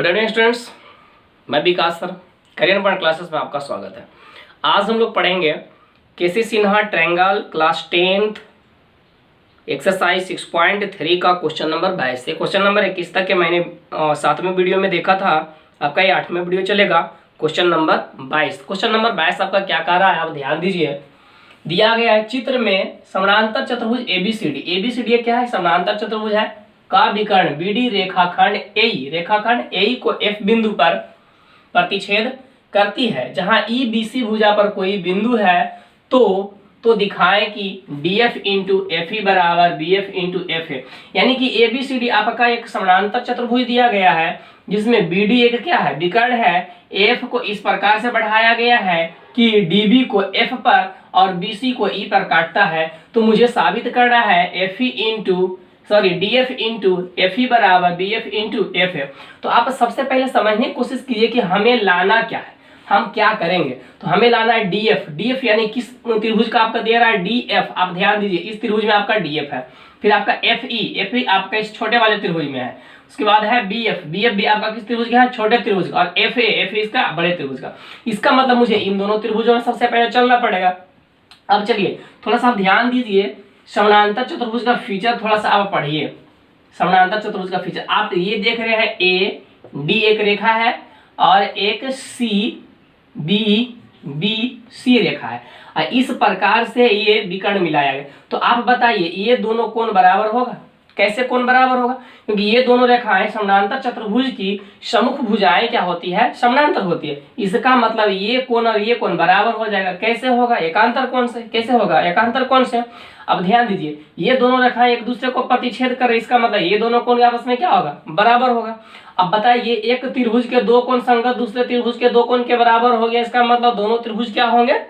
Good evening students, मैं Vikas sir Career Point classes में आपका स्वागत है। आज हम लोग पढ़ेंगे KC Sinha triangle class 10th exercise 6.3 का क्वेश्चन नंबर 22 से क्वेश्चन नंबर 21 तक के मैंने 7वें वीडियो में देखा था। आपका ये 8वें वीडियो चलेगा। क्वेश्चन नंबर 22 आपका क्या कह रहा है, आप ध्यान दीजिए। दिया गया है चित्र में समानांतर चतुर्भुज एबीसीडी क्या है, समानांतर चतुर्भुज है का विकर्ण बीडी रेखाखंड ए को एफ बिंदु पर प्रतिच्छेद करती है। जहां ई बीसी भुजा पर कोई बिंदु है तो दिखाएं कि डीएफ इंटू एफ ई बराबर बी एफ इंटू एफ है। यानी कि एबीसीडी आपका एक समानांतर चतुर्भुज दिया गया है जिसमें बीडी एक क्या है, विकर्ण है। एफ को इस प्रकार से बढ़ाया गया है कि डीबी को एफ पर और बीसी को ई पर काटता है। तो मुझे साबित करना है F E into DF into F E बराबर बी एफ इंटू एफ है। तो आप सबसे पहले समझने की कोशिश कीजिए कि हमें लाना क्या है, हम क्या करेंगे। तो हमें लाना है डीएफ यानी किस त्रिभुज का आपका दे रहा है डीएफ। आप ध्यान दीजिए, इस त्रिभुज में आपका डीएफ है, फिर आपका एफ ई आपका इस छोटे वाले त्रिभुज में है। उसके बाद है बीएफ भी आपका किस त्रिभुज का है, छोटे त्रिभुज का। और एफ ए इसका बड़े त्रिभुज का। इसका मतलब मुझे इन दोनों त्रिभुजों में सबसे पहले चलना पड़ेगा। अब चलिए थोड़ा सा आप ध्यान दीजिए, समानांतर चतुर्भुज का फीचर थोड़ा सा आप पढ़िए। समानांतर चतुर्भुज का फीचर आप ये देख रहे हैं, ए डी एक रेखा है और एक सी बी सी रेखा है और इस प्रकार से ये विकर्ण मिलाया गया। तो आप बताइए ये दोनों कोण बराबर होगा, कैसे कोण बराबर होगा? क्योंकि ये दोनों रेखाएं समानांतर चतुर्भुज की सम्मुख भुजाएं क्या होती है, समानांतर होती है। इसका मतलब ये कोण और ये कोण बराबर हो जाएगा। कैसे होगा? एकांतर कोण से। कैसे होगा? एकांतर कोण से। अब ध्यान दीजिए, ये दोनों रेखाएं एक दूसरे को प्रतिच्छेद कर रही, इसका मतलब ये दोनों कोण आपस में क्या होगा, बराबर होगा। अब बताइए एक त्रिभुज के दो कोण संगत दूसरे त्रिभुज के दो कोण के बराबर हो गया, इसका मतलब दोनों त्रिभुज क्या होंगे,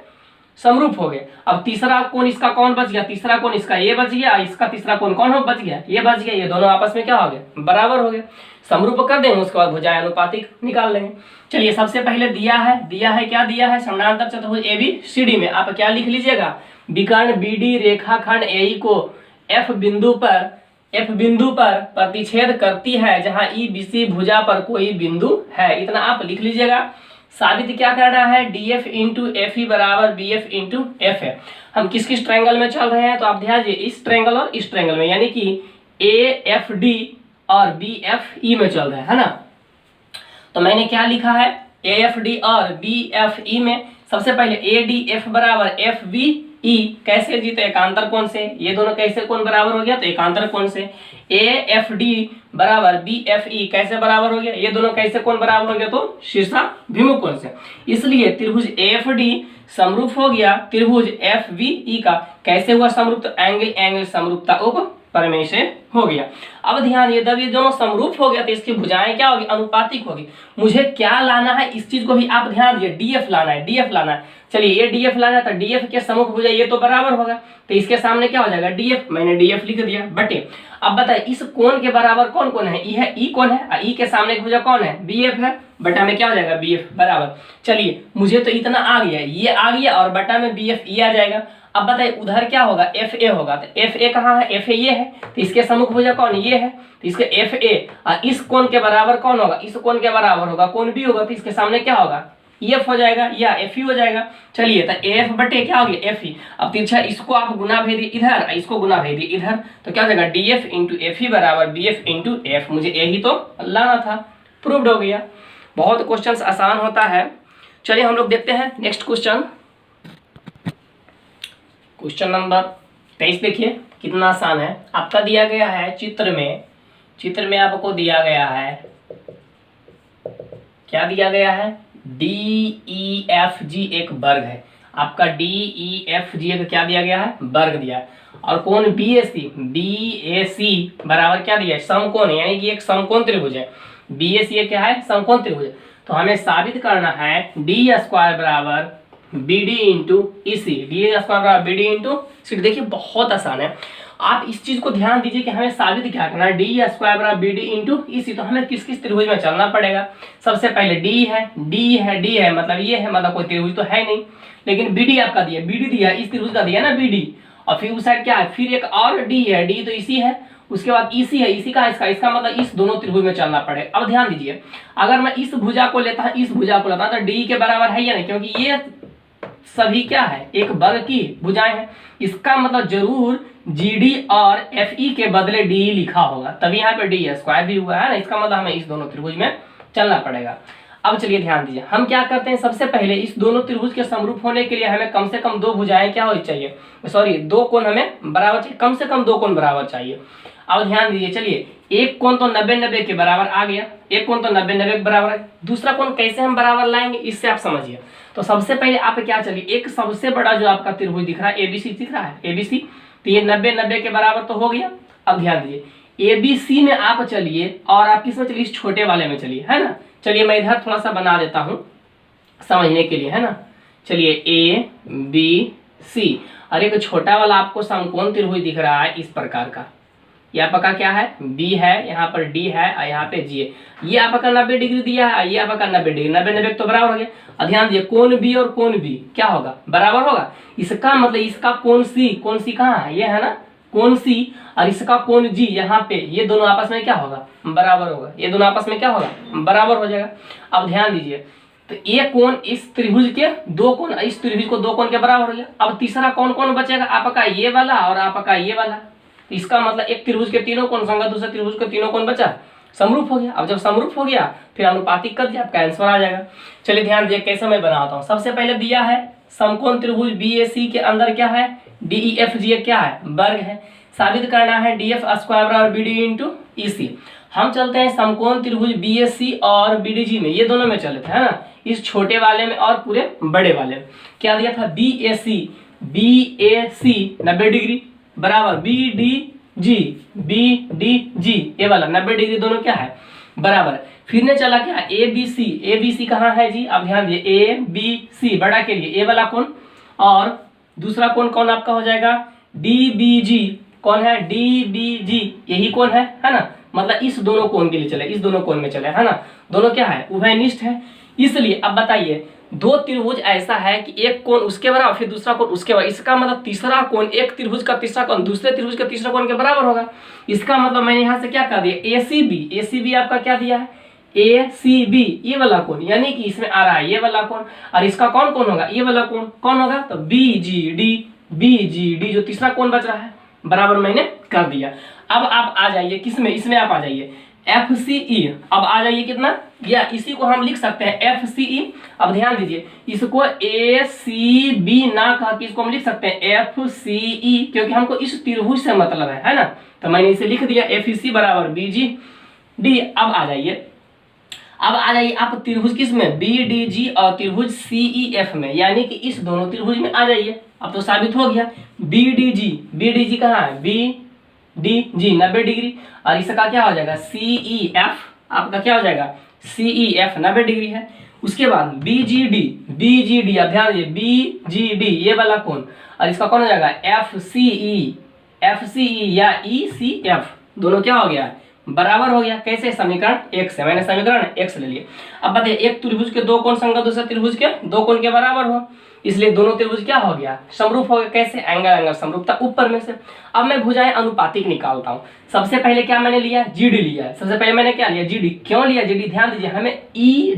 समरूप हो गए। अब तीसरा कोण इसका कौन बच गया, तीसरा कोण इसका ये बच गया, इसका तीसरा कोण कौन हो बच गया, ये बच गया। ये दोनों आपस में क्या हो गए, बराबर हो गए। समरूप कर देंगे, उसके बाद भुजाएं अनुपातिक निकाल लेंगे। चलिए सबसे पहले दिया है क्या दिया है, समानांतर चतुर्भुज एबीसीडी में आप क्या लिख लीजिएगा, विकर्ण बीडी रेखाखंड ए को एफ बिंदु पर प्रतिच्छेद करती है जहां ई बीसी भुजा पर कोई बिंदु है। इतना आप लिख लीजिएगा। साबित क्या करना है, डीएफ इंटू एफ ई बराबर बी एफ इंटू एफ है। हम किस किस ट्रायंगल में चल रहे हैं, तो आप ध्यान दीजिए, इस ट्रायंगल और इस ट्रायंगल में, यानी कि ए एफ डी और बी एफ ई में चल रहे हैं, है ना। तो मैंने क्या लिखा है, ए एफ डी और बी एफ ई में सबसे पहले ए डी एफ बराबर एफ बी ई कैसे जीते, एकांतर कोण से। ये दोनों कैसे कोण बराबर हो गया, तो एकांतर कोण से। ए एफ डी बराबर बी एफ ई कैसे बराबर हो गया, ये दोनों कैसे कोण बराबर हो गया, तो शीर्षाभिमुख कोण से। इसलिए त्रिभुज एफ डी समरूप हो गया त्रिभुज एफ बी ई का। कैसे हुआ समरूप, तो एंगल समरूपता उप प्रमेय से हो गया। अब ध्यान, ये जब ये दोनों समरूप हो गया तो इसकी भुजाएं क्या होगी, अनुपातिक होगी। मुझे क्या लाना है, इस चीज को भी आप ध्यान दीजिए, डीएफ लाना है। चलिए ये डीएफ लाना था, डीएफ के सम्मुख भुजा ये तो बराबर होगा, तो इसके सामने क्या हो जाएगा, डीएफ। मैंने डीएफ लिख दिया बटे। अब बताइए इस कोण के बराबर कौन कौन है, ई कोण है और ई के सामने भुजा कौन है, बीएफ है। बटा में क्या हो जाएगा, बीएफ बराबर। चलिए मुझे तो इतना आ गया, ये आ गया और बटा में बीएफ ई आ जाएगा। अब बताइए उधर क्या होगा, एफ ए होगा। तो एफ ए कहाँ है, एफ ए ये है, तो इसके सम्मुख भुजा कौन, ये है, तो इसके एफ ए और इस कोण के बराबर कौन होगा, इस कोण के बराबर होगा कोण बी होगा, तो इसके सामने क्या होगा, एफ हो जाएगा या एफ ई हो जाएगा। चलिए तो एफ बटे क्या हो गया, एफ ई। अब तिरछा इसको आप गुना भेदिए इधर, इसको गुना भेदिए इधर, तो क्या हो जाएगा, D F into F E बराबर बी एफ इंटू एफ। मुझे यही तो लाना था, प्रूव्ड हो गया। बहुत क्वेश्चंस आसान होता है। चलिए हम लोग देखते हैं नेक्स्ट क्वेश्चन नंबर 23। देखिए कितना आसान है। आपका दिया गया है चित्र में आपको दिया गया है, क्या दिया गया है, डी ई एफ जी एक वर्ग है। आपका डी ई एफ जी एक क्या दिया गया है, वर्ग दिया है। और कोण बी ए सी बराबर क्या दिया है, समकोण, यानी कि एक समकोण त्रिभुज है। बी ए सी क्या है, समकोण त्रिभुज। तो हमें साबित करना है डी स्क्वायर बराबर बी डी इंटू ई सी, डी स्क्वायर बराबर बी डी इंटू सी। देखिए बहुत आसान है, आप इस चीज को ध्यान दीजिए कि हमें साबित क्या करना है, डी स्क्वायर बराबर बी डी इंटू ई सी। तो हमें किस किस त्रिभुज में चलना पड़ेगा। सबसे पहले डी है मतलब ये है, मतलब कोई त्रिभुज तो है नहीं, लेकिन बी डी आपका दिया, बी डी दिया, इस त्रिभुज का दिया ना बी डी। और फिर उस साइड क्या है, फिर एक और डी है, डी तो इसी है, उसके बाद ईसी है, ईसी का इसका मतलब इस दोनों त्रिभुज में चलना पड़ेगा। अब ध्यान दीजिए, अगर मैं इस भुजा को लेता हूं, इस भुजा को लेता हूं, तो डी के बराबर है या नहीं, क्योंकि ये सभी क्या है, एक वर्ग की भुजाएं हैं। इसका मतलब जरूर जीडी और एफई के बदले डी लिखा होगा, तभी यहाँ पे डी स्क्वायर भी हुआ है ना। इसका मतलब हमें इस दोनों त्रिभुज में चलना पड़ेगा। अब चलिए ध्यान दीजिए, हम क्या करते हैं, सबसे पहले इस दोनों त्रिभुज के समरूप होने के लिए हमें कम से कम दो भुजाएं क्या होनी चाहिए, सॉरी दो कोण हमें बराबर चाहिए, कम से कम दो कोण बराबर चाहिए। अब ध्यान दीजिए, चलिए एक कोण तो 90-90 के बराबर आ गया, एक कोण तो 90-90 के बराबर है, दूसरा कोण कैसे हम बराबर लाएंगे इससे आप समझिए। तो सबसे पहले आप क्या, चलिए एक सबसे बड़ा जो आपका त्रिभुज दिख रहा है एबीसी दिख रहा है, एबीसी, तो ये 90-90 के बराबर तो हो गया। अब ध्यान दीजिए एबीसी में आप चलिए और आप किसमें चलिए, इस छोटे वाले में चलिए, है ना। चलिए मैं इधर थोड़ा सा बना देता हूं समझने के लिए, है ना। चलिए ए बी सी, और एक छोटा वाला आपको समकोण त्रिभुज दिख रहा है इस प्रकार का, ये आपका क्या है, बी है, यहाँ पर डी है और यहाँ पे जी है। ये आपका 90 डिग्री दिया है, ये आपका 90 डिग्री, 90-90 तो बराबर हो गया। और ध्यान दिए कोण बी और कोण बी क्या होगा, बराबर होगा। इसका मतलब इसका कोण सी कहाँ है, ये है ना कोण सी, और इसका कोण जी यहाँ पे, ये दोनों आपस में क्या होगा, बराबर होगा, ये दोनों आपस में क्या होगा, बराबर हो जाएगा। अब ध्यान दीजिए, तो ये कोण इस त्रिभुज के दो कोण, इस त्रिभुज को दो कोण के बराबर हो गया। अब तीसरा कौन बचेगा, आपका ये वाला और आपका ये वाला। इसका मतलब एक त्रिभुज के तीनों कोण संगत, दूसरे त्रिभुज के तीनों कोण बचा, समरूप हो गया। अब जब समरूप हो गया फिर अनुपातिक कर दिया, आपका आंसर आ जाएगा। चलिए ध्यान दीजिए कैसे मैं बनाता हूँ। सबसे पहले दिया है समकोण त्रिभुज बीएसी के अंदर क्या है, डीईएफजी क्या है, वर्ग है। साबित करना है डीएफ स्क्वायर बराबर बीडी इंटू ईसी। हम चलते हैं समकोण त्रिभुज बीएसी और बीडीजी में, ये दोनों में चले थे, है ना, इस छोटे वाले में और पूरे बड़े वाले में। क्या दिया था, बीएसी 90 डिग्री बराबर बीडीजी ये वाला 90 डिग्री, दोनों क्या है, बराबर। फिर ने चला क्या, एबीसी कहाँ है जी, अब ध्यान दिए एबीसी बड़ा के लिए ए वाला कोण, और दूसरा कोण कौन आपका हो जाएगा, डीबीजी, कौन है, डीबीजी यही कोण है ना। मतलब इस दोनों कोण के लिए चले, इस दोनों कोण में चले, है ना, दोनों क्या है, उभयनिष्ठ है। इसलिए अब बताइए, दो त्रिभुज ऐसा है कि एक कोण उसके बराबर फिर दूसरा कोण उसके बराबर, इसका मतलब तीसरा कोण, एक त्रिभुज का तीसरा कोण दूसरे त्रिभुज का तीसरा कोण के बराबर होगा। इसका मतलब मैंने यहाँ से क्या कर दिया, एसीबी आपका क्या दिया है, एसीबी ये वाला कोण, यानी कि इसमें आ रहा है ये वाला कोण, और इसका कौन कोण होगा, ये वाला कोण कौन होगा, तो बीजीडी जो तीसरा कोण बच रहा है, बराबर मैंने कर दिया। अब आप आ जाइए किसमें, इसमें आप आ जाइए FCE। अब आ जाइए कितना, या इसी को हम लिख सकते हैं FCE। अब ध्यान दीजिए, इसको ACB ना कहा कि इसको हम लिख सकते हैं FCE, क्योंकि हमको इस त्रिभुज से मतलब है ना, तो मैंने इसे लिख दिया FEC बराबर BGD। अब आ जाइए आप त्रिभुज किस में, BDG और त्रिभुज CEF में, यानी कि इस दोनों त्रिभुज में आ जाइए। अब तो साबित हो गया, BDG कहाँ है, BDG 90 डिग्री, और इसका क्या हो जाएगा, CEF आपका क्या हो जाएगा, CEF 90 डिग्री है। उसके बाद BGD अब ध्यान दीजिए, BGD ये वाला कोण, और इसका कौन हो जाएगा, FCE या ECF, दोनों क्या हो गया, बराबर हो गया। कैसे, समीकरण 1 से, मैंने समीकरण 1 से ले लिया। अब बताइए, एक त्रिभुज के दो कोण संगत दूसरे त्रिभुज के दो कोण के बराबर हो, इसलिए दोनों त्रिभुज क्या हो गया, समरूप हो गया। कैसे, एंगल समरूपता ऊपर में से। अब मैं भुजाएं अनुपातिक निकालता हूं। सबसे पहले क्या मैंने लिया, जीडी लिया है। सबसे पहले मैंने क्या लिया, जीडी। क्यों लिया जीडी, ध्यान दीजिए, हमें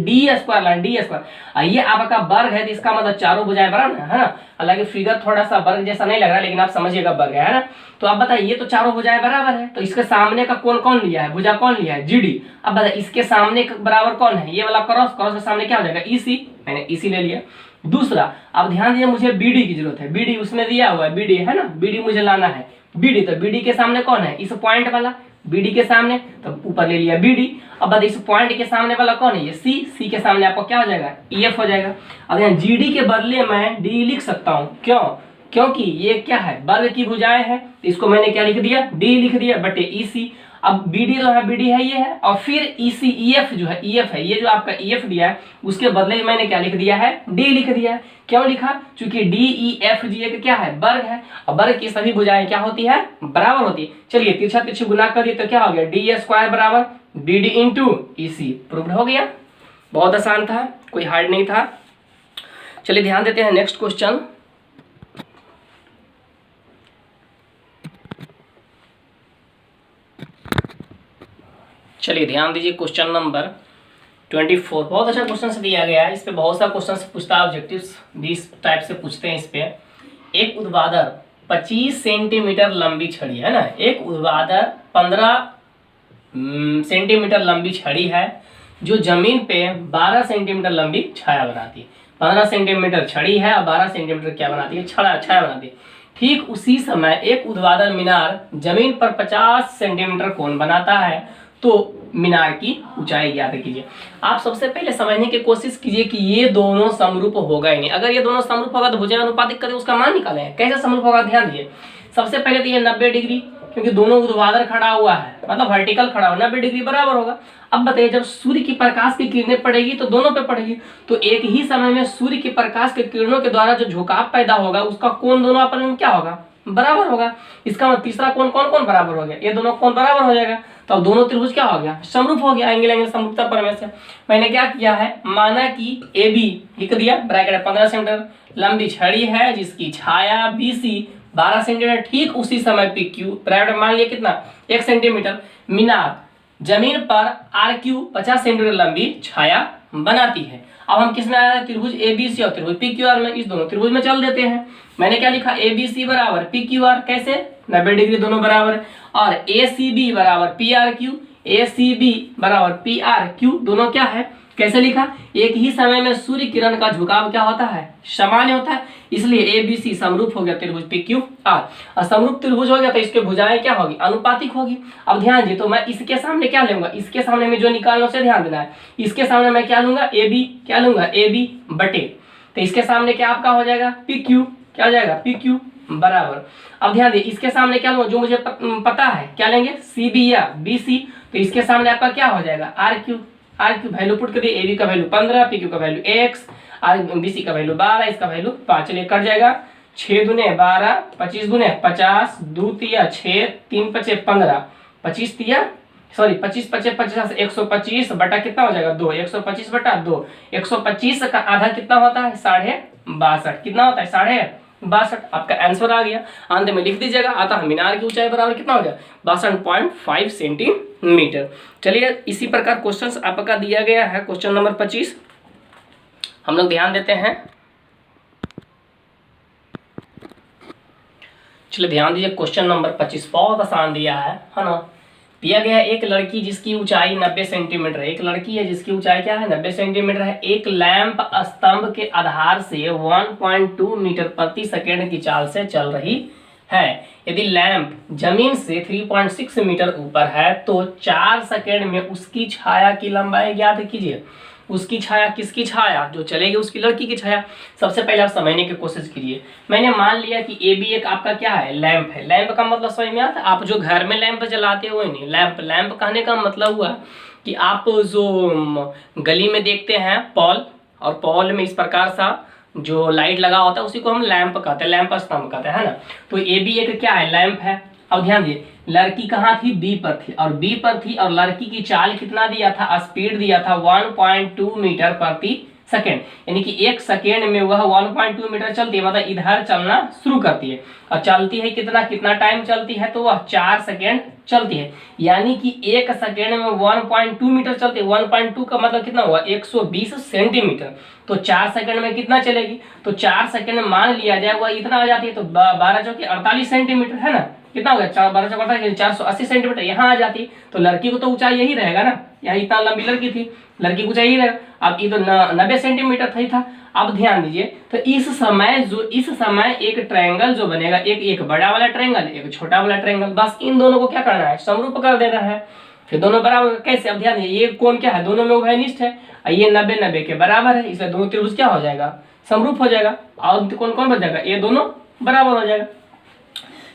डी स्क्वायर, ये आपका वर्ग है, तो इसका मतलब चारों भुजाएं बराबर है ना। हालांकि फिगर थोड़ा सा वर्ग जैसा नहीं लग रहा, लेकिन आप समझिएगा वर्ग है ना। तो आप बताइए, ये तो चारों भुजाएं बराबर है, तो इसके सामने का कोण कौन लिया है, भुजा कौन लिया है, जीडी। अब बताइए इसके सामने बराबर कौन है, ये वाला क्रॉस के सामने क्या हो जाएगा, ईसी, मैंने ईसी ले लिया। दूसरा, अब ध्यान दीजिए, मुझे बीडी की जरूरत है, बीडी उसमें दिया हुआ है, बीडी है ना, बीडी मुझे लाना है, बीडी। तो बीडी के सामने कौन है, इस पॉइंट वाला, बीडी के सामने, तो ऊपर ले लिया बीडी। अब बताइए इस पॉइंट के सामने वाला कौन है, ये सी के सामने आपको क्या हो जाएगा, EF हो जाएगा। अब यहाँ जीडी के बदले मैं डी लिख सकता हूँ, क्यों, क्योंकि ये क्या है, वर्ग की भुजाएं है, तो इसको मैंने क्या लिख दिया, डी लिख दिया बटे EC। अब BD जो है, BD है ये है, और फिर EC EF जो है, EF है, ये जो आपका EF दिया है उसके बदले मैंने क्या लिख दिया है, D लिख दिया है। क्यों लिखा, क्योंकि DEFG एक क्या है, वर्ग है, और वर्ग की सभी भुजाएं क्या होती है, बराबर होती है। चलिए तिरछा तिरछी गुना कर दिए तो क्या हो गया, DA स्क्वायर बराबर BD इंटू EC, प्रूव्ड हो गया। बहुत आसान था, कोई हार्ड नहीं था। चलिए ध्यान देते हैं नेक्स्ट क्वेश्चन। चलिए ध्यान दीजिए, क्वेश्चन नंबर 24 बहुत अच्छा क्वेश्चन से दिया गया है। इस पे बहुत सा क्वेश्चन से पूछता है, ऑब्जेक्टिव्स 20 टाइप से पूछते हैं। इस पे एक ऊर्ध्वाधर 25 सेंटीमीटर लंबी छड़ी है ना, एक ऊर्ध्वाधर 15 सेंटीमीटर लंबी छड़ी है जो जमीन पे 12 सेंटीमीटर लंबी छाया बनाती है। 15 सेंटीमीटर छड़ी है और 12 सेंटीमीटर क्या बनाती है, छाया बनाती है। ठीक उसी समय एक ऊर्ध्वाधर मीनार जमीन पर 50 सेंटीमीटर कोण बनाता है, तो मीनार की ऊंचाई ज्ञात कीजिए। आप सबसे पहले समझने की कोशिश कीजिए कि ये दोनों समरूप होगा ही नहीं। अगर ये दोनों समरूप होगा तो भुजानुपातिक करके उसका मान निकालें। कैसे समरूप होगा, ध्यान दीजिए। सबसे पहले तो ये 90 डिग्री, क्योंकि दोनों ऊर्ध्वाधर खड़ा हुआ है, मतलब वर्टिकल खड़ा हुआ, 90 डिग्री बराबर होगा। अब बताइए, जब सूर्य की प्रकाश की किरणें पड़ेगी तो दोनों पे पड़ेगी, तो एक ही समय में सूर्य की प्रकाश के किरणों के द्वारा जो झुकाव पैदा होगा उसका कोण दोनों आपस में क्या होगा, बराबर होगा। इसका मतलब तीसरा कोण कौन कौन बराबर हो गया, ये दोनों कोण बराबर हो जाएगा, तो दोनों त्रिभुज क्या हो गया, समरूप हो गया। एंगल एंगल समरूपता प्रमेय से मैंने क्या किया है, माना कि ए बी लिख दिया, ब्रैकेट 15 सेंटीमीटर लंबी छड़ी है जिसकी छाया BC 12 सेंटीमीटर, ठीक उसी समय PQ ब्रैकेट मान लिया कितना 1 सेंटीमीटर, मीनार जमीन पर RQ 50 सेंटीमीटर लंबी छाया बनाती है। अब हम किस में आया, त्रिभुज ABC और त्रिभुज PQR में, इस दोनों त्रिभुज में चल देते हैं। मैंने क्या लिखा, ABC बराबर PQR, कैसे 90 डिग्री दोनों बराबर, और ACB बराबर PRQ, ACB बराबर PRQ दोनों क्या है, कैसे लिखा, एक ही समय में सूर्य किरण का झुकाव क्या होता है, समान होता है, इसलिए ABC समरूप हो गया त्रिभुज PQR। और समरूप त्रिभुज हो गया तो इसके भुजाएं क्या होगी, अनुपातिक होगी। अब ध्यान दीजिए, तो मैं इसके सामने क्या लूंगा, इसके सामने में जो निकालना उसे ध्यान देना है। इसके सामने मैं क्या लूंगा, AB, क्या लूंगा AB बटे, तो इसके सामने क्या आपका हो जाएगा PQ, क्या हो जाएगा PQ बराबर। अब ध्यान दीजिए, इसके सामने क्या लूंगा, जो मुझे पता है, क्या लेंगे CB या BC, तो इसके सामने आपका क्या हो जाएगा RQ वैल्यू पुट कर दिए, AB का वैल्यू 15, PQ का वैल्यू X, BC का वैल्यू 12, इसका वैल्यू 5, चलिए कट जाएगा, 6 दूने 12, 25 दूने 50, 2 तिया 6, 3 पचे 15, 25 तिया 25 पचे 50, 125 बटा कितना हो जाएगा 2, 125 बटा 2, 125 का आधा कितना होता है 62.5, कितना होता है 62.5, आपका आंसर आ गया। अंत में लिख दीजिएगा, अतः मीनार की ऊंचाई बराबर कितना हो गया 62.5 सेंटीमीटर। चलिए इसी प्रकार क्वेश्चन आपका दिया गया है, क्वेश्चन नंबर 25 हम लोग ध्यान देते हैं। चलिए ध्यान दीजिए, क्वेश्चन नंबर 25 बहुत आसान दिया है ना। दिया गया है एक लड़की जिसकी ऊंचाई 90 सेंटीमीटर है, एक लड़की है जिसकी ऊंचाई क्या है 90 सेंटीमीटर है, एक लैंप स्तंभ के आधार से 1.2 मीटर प्रति सेकेंड की चाल से चल रही है। यदि लैंप जमीन से 3.6 मीटर ऊपर है तो 4 सेकेंड में उसकी छाया की लंबाई ज्ञात कीजिए। उसकी छाया, किसकी छाया, जो चलेगी उसकी लड़की की छाया। सबसे पहले आप समझने की कोशिश कीजिए। मैंने मान लिया कि AB एक आपका क्या है, लैंप है। लैंप का मतलब समझ में आता है, आप जो घर में लैंप जलाते हुए नहीं, लैंप कहने का मतलब हुआ कि आप जो गली में देखते हैं पॉल, और पॉल में इस प्रकार सा जो लाइट लगा होता है उसी को हम लैंप कहते हैं, लैंप स्तंभ कहते हैं, है ना। तो AB एक क्या है, लैंप है। अब ध्यान दिए, लड़की कहाँ थी, B पर थी, और B पर थी, और लड़की की चाल कितना दिया था, स्पीड दिया था 1.2 मीटर प्रति सेकेंड, यानी कि 1 सेकेंड में वह 1.2 मीटर चलती है, मतलब इधर चलना शुरू करती है। और चलती है कितना टाइम चलती है, तो वह 4 सेकेंड चलती है, यानी कि 1 सेकेंड में 1.2 मीटर चलती है। 1.2 का मतलब कितना हुआ 120 सेंटीमीटर, तो 4 सेकेंड में कितना चलेगी, तो 4 सेकेंड में मान लिया जाए वह इतना आ जाती है, तो 12 चौके 48 सेंटीमीटर है ना, कितना हो गया 12 चौके 480 सेंटीमीटर यहाँ आ जाती। तो लड़की को तो ऊंचाई यही रहेगा ना, यहाँ इतना लंबी लड़की थी, लड़की की ऊंचाई यही रहेगा। अब ये तो 90 सेंटीमीटर था। अब ध्यान दीजिए, तो इस समय एक ट्रायंगल जो बनेगा, एक बड़ा वाला ट्रायंगल, एक छोटा वाला ट्रायंगल, बस इन दोनों को क्या करना है, समरूप कर देना है। फिर दोनों बराबर कैसे, अब ध्यान दीजिए, ये कोण क्या है, दोनों में उभयनिष्ठ है, ये 90 के बराबर है, इसलिए दोनों त्रिभुज क्या हो जाएगा, समरूप हो जाएगा। और कौन बच जाएगा, ये दोनों बराबर हो जाएगा।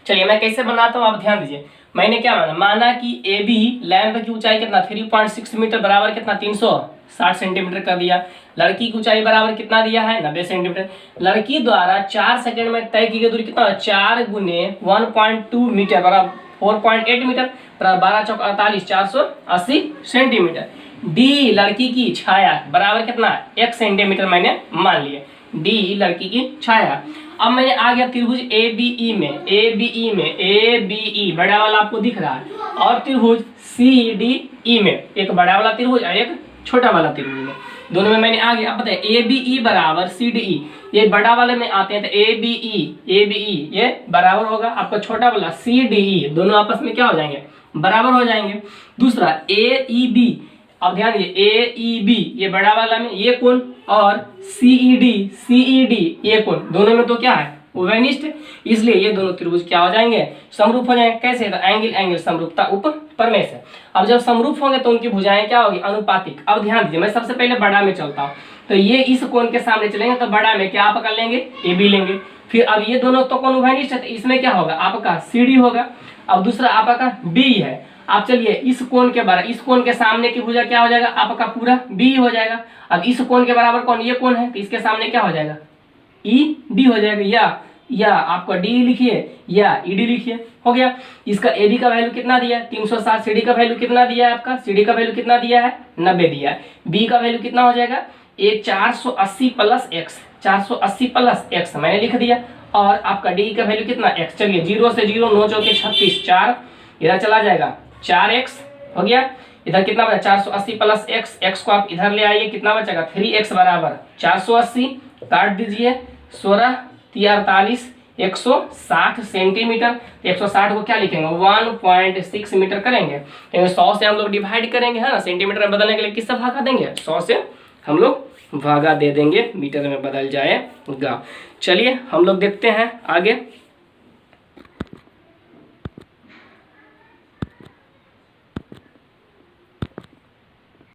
चलिए मैं कैसे बनाता हूँ, आप ध्यान दीजिए। मैंने क्या माना कि AB लैंप की ऊंचाई कितना 3.6 मीटर बराबर कितना 360 सेंटीमीटर कर दिया। लड़की की ऊंचाई बराबर कितना दिया है 90 सेंटीमीटर। लड़की द्वारा 4 सेकंड में तय की गई दूरी कितना, 4 गुने 1.2 मीटर बराबर 4.8 मीटर बराबर 12 चौक 48, 480 सेंटीमीटर। D लड़की की छाया बराबर कितना 1 सेंटीमीटर मैंने मान लिया, D लड़की की छाया। अब मैंने आ गया त्रिभुज ABE में, ABE बड़ा वाला आपको दिख रहा है, और त्रिभुज CDE में, एक बड़ा वाला त्रिभुज और एक छोटा वाला त्रिभुज में, दोनों में मैंने आगे आप बताइए ABE बराबर CDE, ये बड़ा वाले में आते हैं तो ABE ये बराबर होगा आपका छोटा वाला CDE, दोनों आपस में क्या हो जाएंगे, बराबर हो जाएंगे। दूसरा AEB, अब ध्यान दीजिए AEB ये बड़ा वाला में ये कोण और CED ये कोण, दोनों में तो क्या है, उभयनिष्ठ, इसलिए ये दोनों त्रिभुज क्या हो जाएंगे, समरूप हो जाएंगे। कैसे, तो एंगल समरूपता उप प्रमेय से। अब जब समरूप होंगे तो उनकी भुजाएं क्या होगी, अनुपातिक। अब ध्यान दीजिए, मैं सबसे पहले बड़ा में चलता हूँ, तो ये इस कोण के सामने चलेंगे तो बड़ा में क्या पकड़ लेंगे, AB लेंगे। फिर अब ये दोनों तो कोण उभयनिष्ठ है, तो इसमें क्या होगा, आपका CD होगा। अब दूसरा आपका B है, आप चलिए इस कोण के बराबर, इस कोण के सामने की भुजा क्या हो जाएगा, आपका पूरा B हो जाएगा। अब इस कोण के बराबर कौन, ये कोण है, तो इसके सामने क्या हो जाएगा, ED हो जाएगा, या आपका D लिखिए या ED लिखिए, हो गया। इसका AD का वैल्यू कितना दिया है 360, CD का वैल्यू कितना दिया है, आपका CD का वैल्यू कितना दिया है 90 दिया है। B का वैल्यू कितना हो जाएगा, ये 480 प्लस x, 480 प्लस x मैंने लिख दिया। और आपका D का वैल्यू कितना x, चलिए 0 से 0 9 चौके 36, 4 इधर चला जाएगा 4x हो गया। इधर कितना बचा 480 प्लस x को आप इधर ले आइए, कितना बचेगा 3x बराबर 480, काट दीजिए 16 48 160 सेंटीमीटर। 160 को क्या लिखेंगे 1.6 मीटर करेंगे, 100 से हम लोग डिवाइड करेंगे है ना, सेंटीमीटर में बदलने के लिए किससे भागा देंगे, 100 से हम लोग भागा दे देंगे, मीटर में बदल जाएगा। चलिए हम लोग देखते हैं आगे।